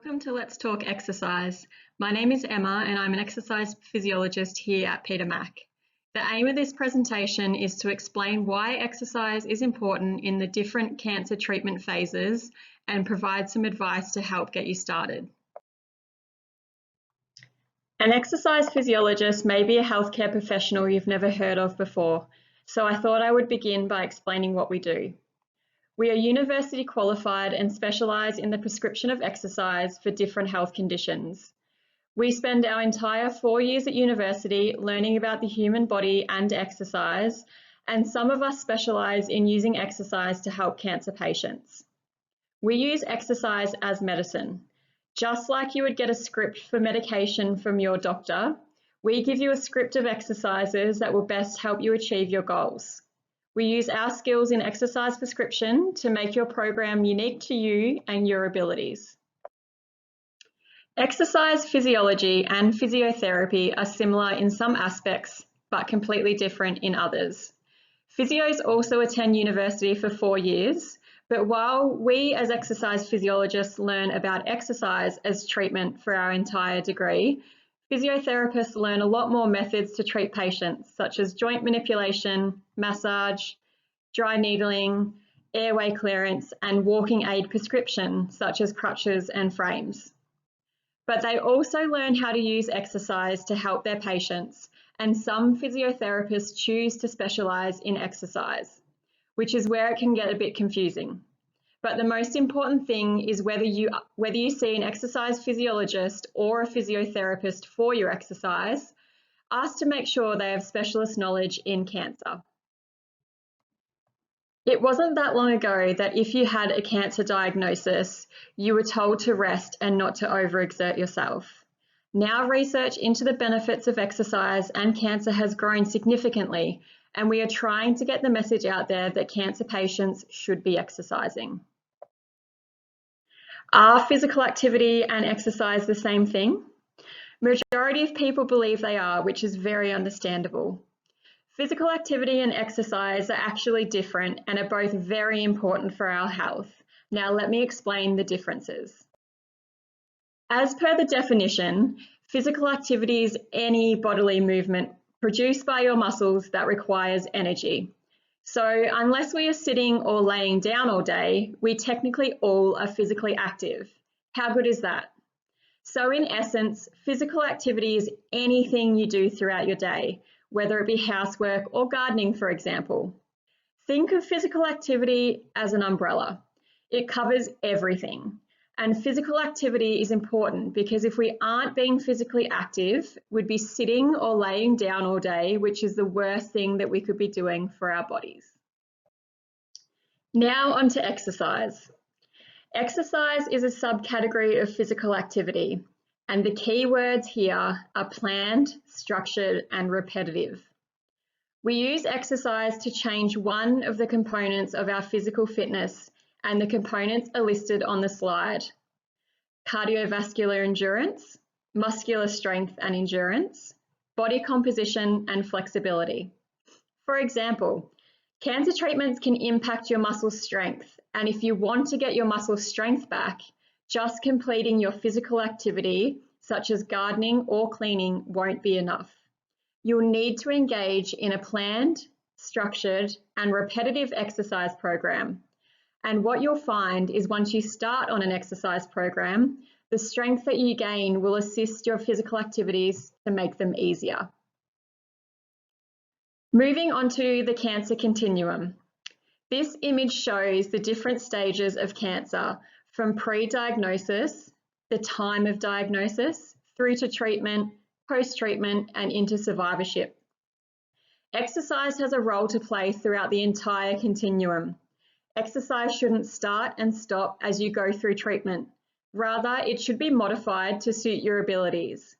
Welcome to Let's Talk Exercise. My name is Emma and I'm an exercise physiologist here at Peter Mac. The aim of this presentation is to explain why exercise is important in the different cancer treatment phases and provide some advice to help get you started. An exercise physiologist may be a healthcare professional you've never heard of before, so I thought I would begin by explaining what we do. We are university qualified and specialise in the prescription of exercise for different health conditions. We spend our entire 4 years at university learning about the human body and exercise, and some of us specialise in using exercise to help cancer patients. We use exercise as medicine. Just like you would get a script for medication from your doctor, we give you a script of exercises that will best help you achieve your goals. We use our skills in exercise prescription to make your program unique to you and your abilities. Exercise physiology and physiotherapy are similar in some aspects, but completely different in others. Physios also attend university for 4 years, but while we as exercise physiologists learn about exercise as treatment for our entire degree, physiotherapists learn a lot more methods to treat patients, such as joint manipulation, massage, dry needling, airway clearance, and walking aid prescription, such as crutches and frames. But they also learn how to use exercise to help their patients, and some physiotherapists choose to specialise in exercise, which is where it can get a bit confusing. But the most important thing is whether you see an exercise physiologist or a physiotherapist for your exercise, ask to make sure they have specialist knowledge in cancer. It wasn't that long ago that if you had a cancer diagnosis, you were told to rest and not to overexert yourself. Now research into the benefits of exercise and cancer has grown significantly, and we are trying to get the message out there that cancer patients should be exercising. Are physical activity and exercise the same thing? Majority of people believe they are, which is very understandable. Physical activity and exercise are actually different and are both very important for our health. Now let me explain the differences. As per the definition, physical activity is any bodily movement produced by your muscles that requires energy. So unless we are sitting or laying down all day, we technically all are physically active. How good is that? So in essence, physical activity is anything you do throughout your day, whether it be housework or gardening, for example. Think of physical activity as an umbrella. It covers everything. And physical activity is important because if we aren't being physically active, we'd be sitting or laying down all day, which is the worst thing that we could be doing for our bodies. Now on to exercise. Exercise is a subcategory of physical activity, and the key words here are planned, structured, and repetitive. We use exercise to change one of the components of our physical fitness, and the components are listed on the slide: cardiovascular endurance, muscular strength and endurance, body composition and flexibility. For example, cancer treatments can impact your muscle strength, and if you want to get your muscle strength back, just completing your physical activity, such as gardening or cleaning, won't be enough. You'll need to engage in a planned, structured, and repetitive exercise program. And what you'll find is once you start on an exercise program, the strength that you gain will assist your physical activities to make them easier. Moving on to the cancer continuum. This image shows the different stages of cancer from pre-diagnosis, the time of diagnosis, through to treatment, post-treatment, and into survivorship. Exercise has a role to play throughout the entire continuum. Exercise shouldn't start and stop as you go through treatment. Rather, it should be modified to suit your abilities.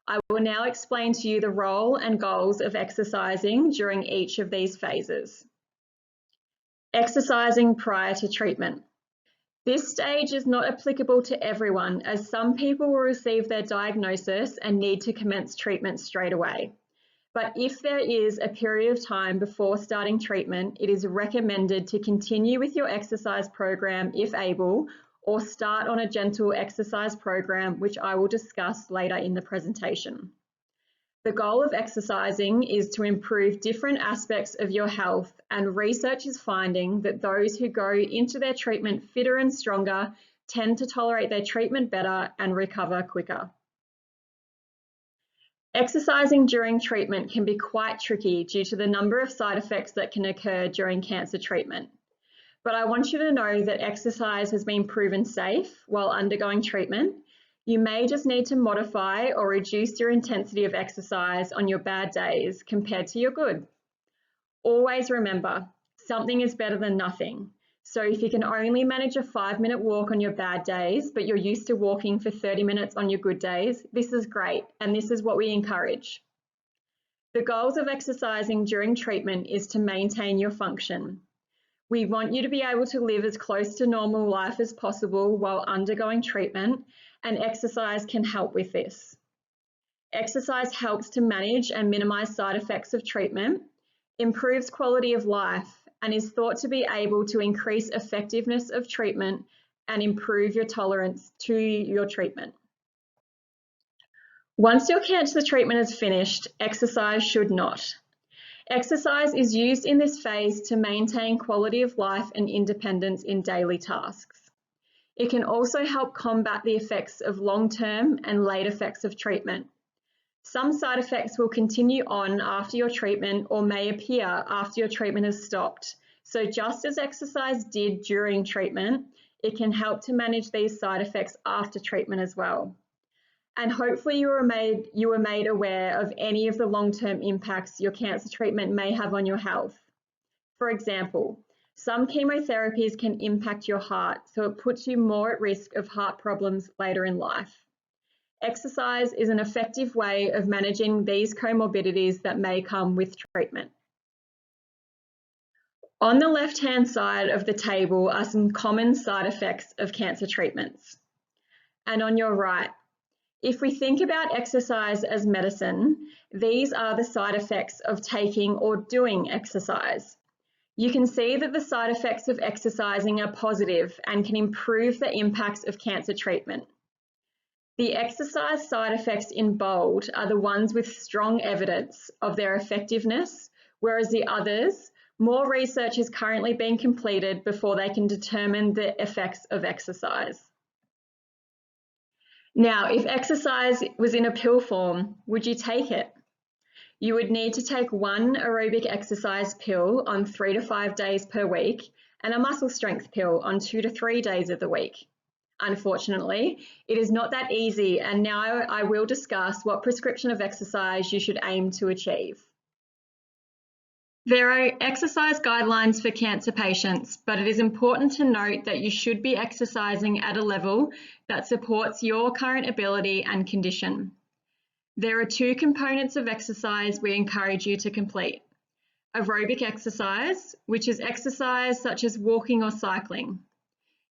I will now explain to you the role and goals of exercising during each of these phases. Exercising prior to treatment. This stage is not applicable to everyone, as some people will receive their diagnosis and need to commence treatment straight away. But if there is a period of time before starting treatment, it is recommended to continue with your exercise program if able, or start on a gentle exercise program, which I will discuss later in the presentation. The goal of exercising is to improve different aspects of your health, and research is finding that those who go into their treatment fitter and stronger tend to tolerate their treatment better and recover quicker. Exercising during treatment can be quite tricky due to the number of side effects that can occur during cancer treatment. But I want you to know that exercise has been proven safe while undergoing treatment. You may just need to modify or reduce your intensity of exercise on your bad days compared to your good. Always remember, something is better than nothing. So if you can only manage a 5-minute walk on your bad days, but you're used to walking for 30 minutes on your good days, this is great, and this is what we encourage. The goals of exercising during treatment is to maintain your function. We want you to be able to live as close to normal life as possible while undergoing treatment, and exercise can help with this. Exercise helps to manage and minimize side effects of treatment, improves quality of life, and is thought to be able to increase effectiveness of treatment and improve your tolerance to your treatment. Once your cancer treatment is finished, exercise should not. Exercise is used in this phase to maintain quality of life and independence in daily tasks. It can also help combat the effects of long-term and late effects of treatment. Some side effects will continue on after your treatment or may appear after your treatment has stopped. So just as exercise did during treatment, it can help to manage these side effects after treatment as well. And hopefully you were made aware of any of the long-term impacts your cancer treatment may have on your health. For example, some chemotherapies can impact your heart, so it puts you more at risk of heart problems later in life. Exercise is an effective way of managing these comorbidities that may come with treatment. On the left-hand side of the table are some common side effects of cancer treatments. And on your right, if we think about exercise as medicine, these are the side effects of taking or doing exercise. You can see that the side effects of exercising are positive and can improve the impacts of cancer treatment. The exercise side effects in bold are the ones with strong evidence of their effectiveness, whereas the others, more research is currently being completed before they can determine the effects of exercise. Now, if exercise was in a pill form, would you take it? You would need to take one aerobic exercise pill on 3 to 5 days per week and a muscle strength pill on 2 to 3 days of the week. Unfortunately, it is not that easy, and now I will discuss what prescription of exercise you should aim to achieve. There are exercise guidelines for cancer patients, but it is important to note that you should be exercising at a level that supports your current ability and condition. There are 2 components of exercise we encourage you to complete. Aerobic exercise, which is exercise such as walking or cycling.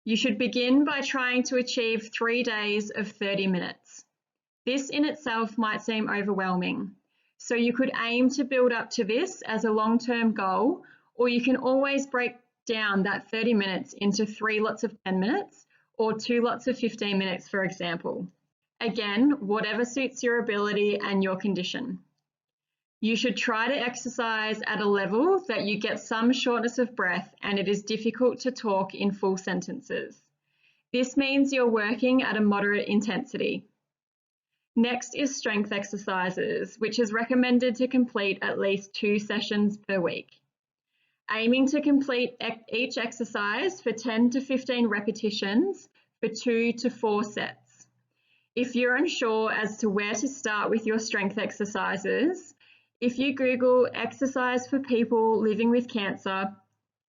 You should begin by trying to achieve 3 days of 30 minutes. This in itself might seem overwhelming, so you could aim to build up to this as a long-term goal, or you can always break down that 30 minutes into 3 lots of 10 minutes or 2 lots of 15 minutes, for example. Again, whatever suits your ability and your condition. You should try to exercise at a level that you get some shortness of breath and it is difficult to talk in full sentences. This means you're working at a moderate intensity. Next is strength exercises, which is recommended to complete at least 2 sessions per week. Aiming to complete each exercise for 10 to 15 repetitions for 2 to 4 sets. If you're unsure as to where to start with your strength exercises, if you Google exercise for people living with cancer,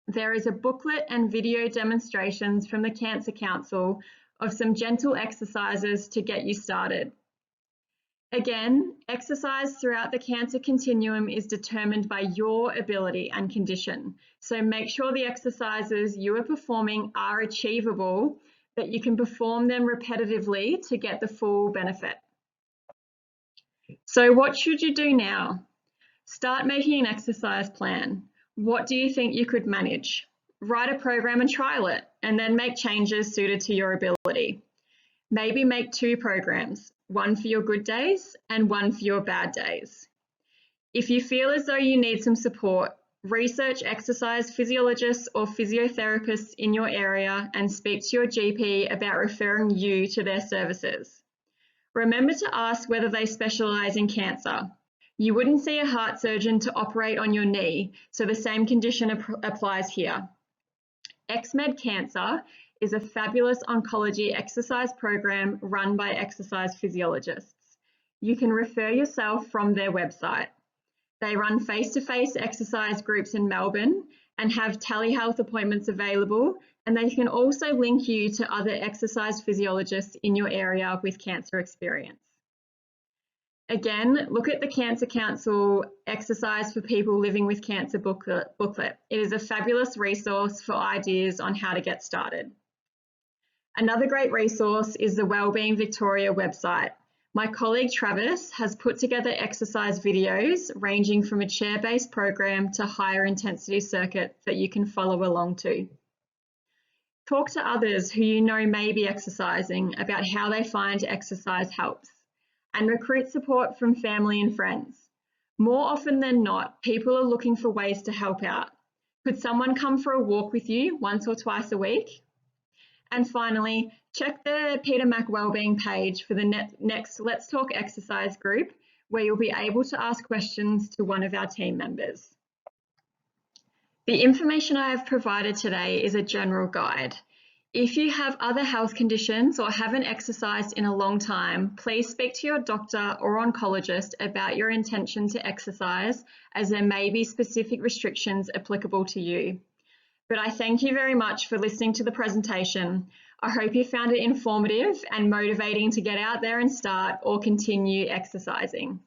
there is a booklet and video demonstrations from the Cancer Council of some gentle exercises to get you started. Again, exercise throughout the cancer continuum is determined by your ability and condition. So make sure the exercises you are performing are achievable, that you can perform them repetitively to get the full benefit. So what should you do now? Start making an exercise plan. What do you think you could manage? write a program and trial it, and then make changes suited to your ability. Maybe make 2 programs, one for your good days and one for your bad days. If you feel as though you need some support, research exercise physiologists or physiotherapists in your area and speak to your GP about referring you to their services. Remember to ask whether they specialise in cancer. You wouldn't see a heart surgeon to operate on your knee, so the same condition applies here. XMed Cancer is a fabulous oncology exercise program run by exercise physiologists. You can refer yourself from their website. They run face-to-face exercise groups in Melbourne and have telehealth appointments available, and they can also link you to other exercise physiologists in your area with cancer experience. Again, look at the Cancer Council Exercise for People Living with Cancer booklet. It is a fabulous resource for ideas on how to get started. Another great resource is the Wellbeing Victoria website. My colleague Travis has put together exercise videos ranging from a chair-based program to higher intensity circuit that you can follow along to. Talk to others who you know may be exercising about how they find exercise helps, and recruit support from family and friends. More often than not, people are looking for ways to help out. Could someone come for a walk with you once or twice a week? And finally, check the Peter Mac Wellbeing page for the next Let's Talk Exercise group, where you'll be able to ask questions to one of our team members. The information I have provided today is a general guide. If you have other health conditions or haven't exercised in a long time, please speak to your doctor or oncologist about your intention to exercise, as there may be specific restrictions applicable to you. But I thank you very much for listening to the presentation. I hope you found it informative and motivating to get out there and start or continue exercising.